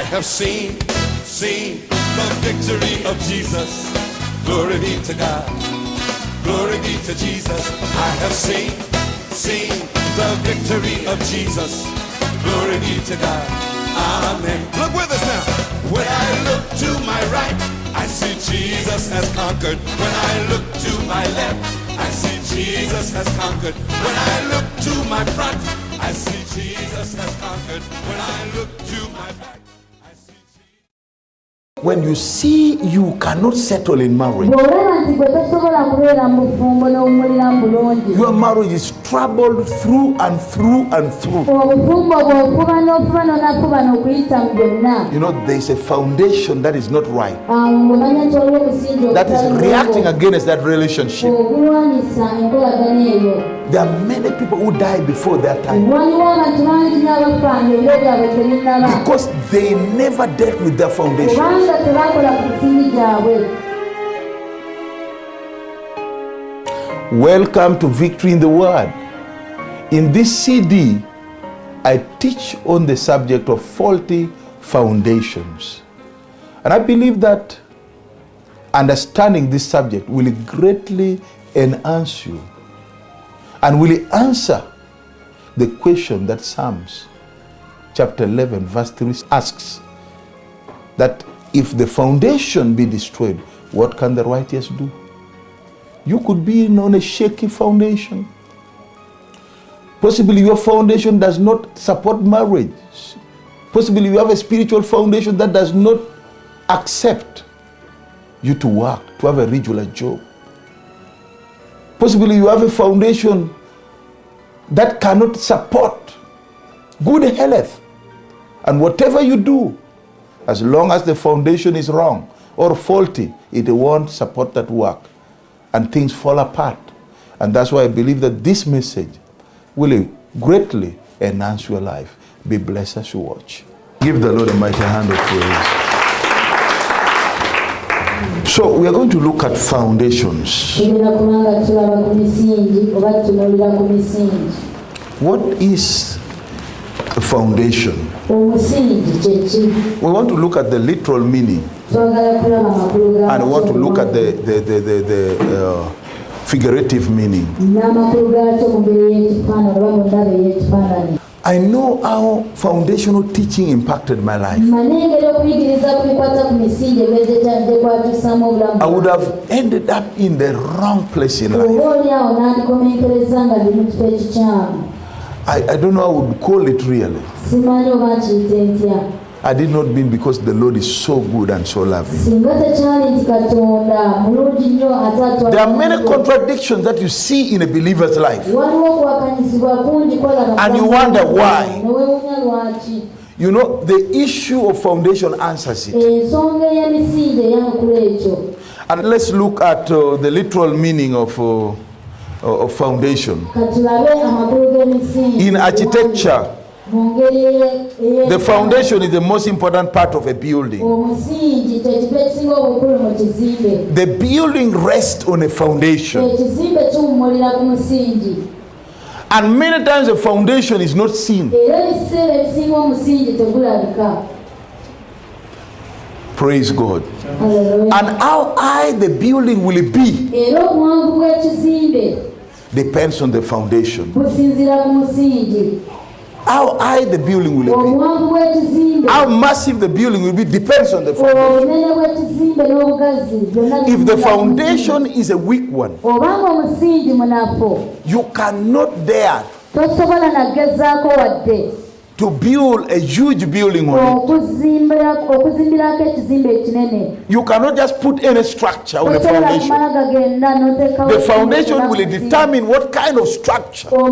have seen the victory of Jesus. Glory be to God. Glory be to Jesus. I have seen the victory of Jesus. Glory be to God. Amen. Look with us now. When I look to my right, I see Jesus has conquered. When I look to my left, I see Jesus has conquered. When I look to my front, I see Jesus has conquered. When I look to my back, I see Jesus. When you see you cannot settle in marriage, your marriage is troubled through and through and through. You know, there is a foundation that is not right, that is reacting against that relationship. There are many people who die before their time because they never dealt with their foundation. Welcome to Victory in the Word. In this CD, I teach on the subject of faulty foundations. And I believe that understanding this subject will greatly enhance you and will answer the question that Psalms chapter 11 verse 3 asks, that if the foundation be destroyed, what can the righteous do? You could be on a shaky foundation. Possibly your foundation does not support marriage. Possibly you have a spiritual foundation that does not accept you to work, to have a regular job. Possibly you have a foundation that cannot support good health. And whatever you do, as long as the foundation is wrong or faulty, it won't support that work. And things fall apart. And that's why I believe that this message will greatly enhance your life. Be blessed as you watch. Give the Lord a mighty hand of praise. So we are going to look at foundations. What is a foundation? We want to look at the literal meaning, and we want to look at the figurative meaning. I know how foundational teaching impacted my life. I would have ended up in the wrong place in life. I don't know how I would call it really. I did not mean because the Lord is so good and so loving. There are many contradictions that you see in a believer's life, and you wonder why. You know, the issue of foundation answers it. And let's look at the literal meaning of foundation. In architecture, the foundation is the most important part of a building. The building rests on a foundation. And many times the foundation is not seen. Praise God. And how high the building will be depends on the foundation. How high the building will be, how massive the building will be, depends on the foundation. If the foundation is a weak one, you cannot dare to build a huge building on it. You cannot just put any structure on the foundation. The foundation will determine what kind of structure you are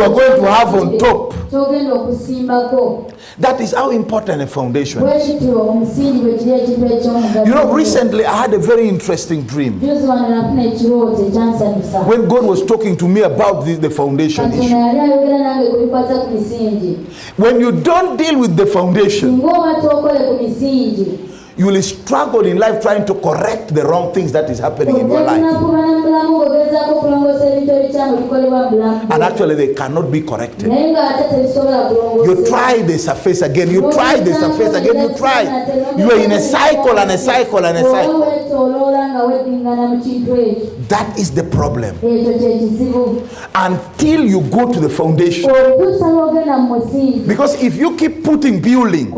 going to have on top. That is how important a foundation is. You know, recently I had a very interesting dream when God was talking to me about the foundation issue. When you don't deal with the foundation, you will struggle in life trying to correct the wrong things that is happening in your life. and actually they cannot be corrected. You try the surface again, you try the surface again, you try. You are in a cycle and a cycle and a cycle. That is the problem. Until you go to the foundation. Because if you keep putting building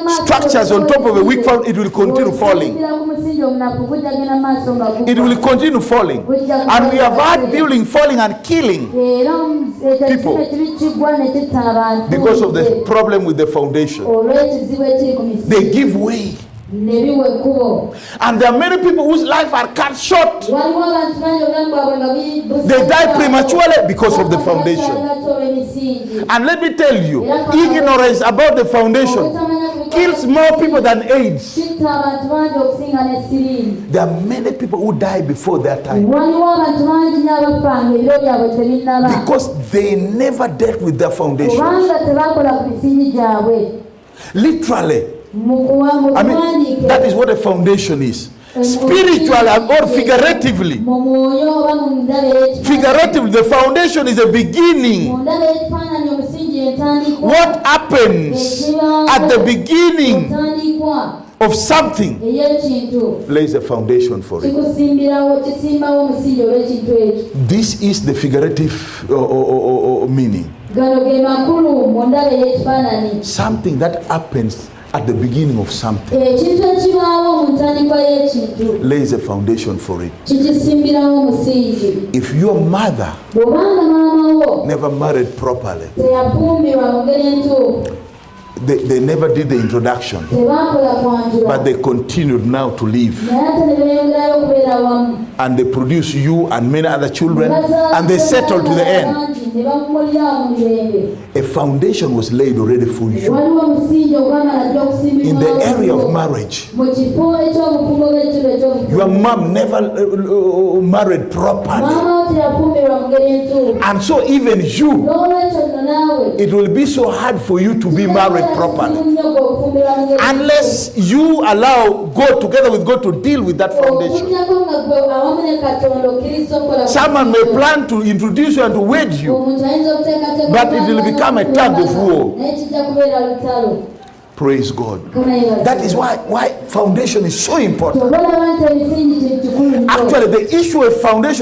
structures on top of a weak foundation, it will continue falling. It will continue falling. And we have had building falling and killing people because of the problem with the foundation. They give way. And there are many people whose life are cut short. They die prematurely because of the foundation. And let me tell you, ignorance about the foundation kills more people than AIDS. There are many people who die before their time because they never dealt with their foundation. Literally, I mean, that is what a foundation is. Spiritually or figuratively. Figuratively, the foundation is a beginning. What happens at the beginning of something lays a foundation for it. This is the figurative meaning. Something that happens at the beginning of something lays a foundation for it. If your mother never married properly, they never did the introduction, but they continued now to live, and they produce you and many other children, and they settled to the end. A foundation was laid already for you in the area of marriage. Your mom never married properly, and so even you, it will be so hard for you to be married properly unless you allow God, together with God, to deal with that foundation. Someone may plan to introduce you and to wed you, but it will become a tug of war. Praise God. That is why foundation is so important. Actually, the issue of foundation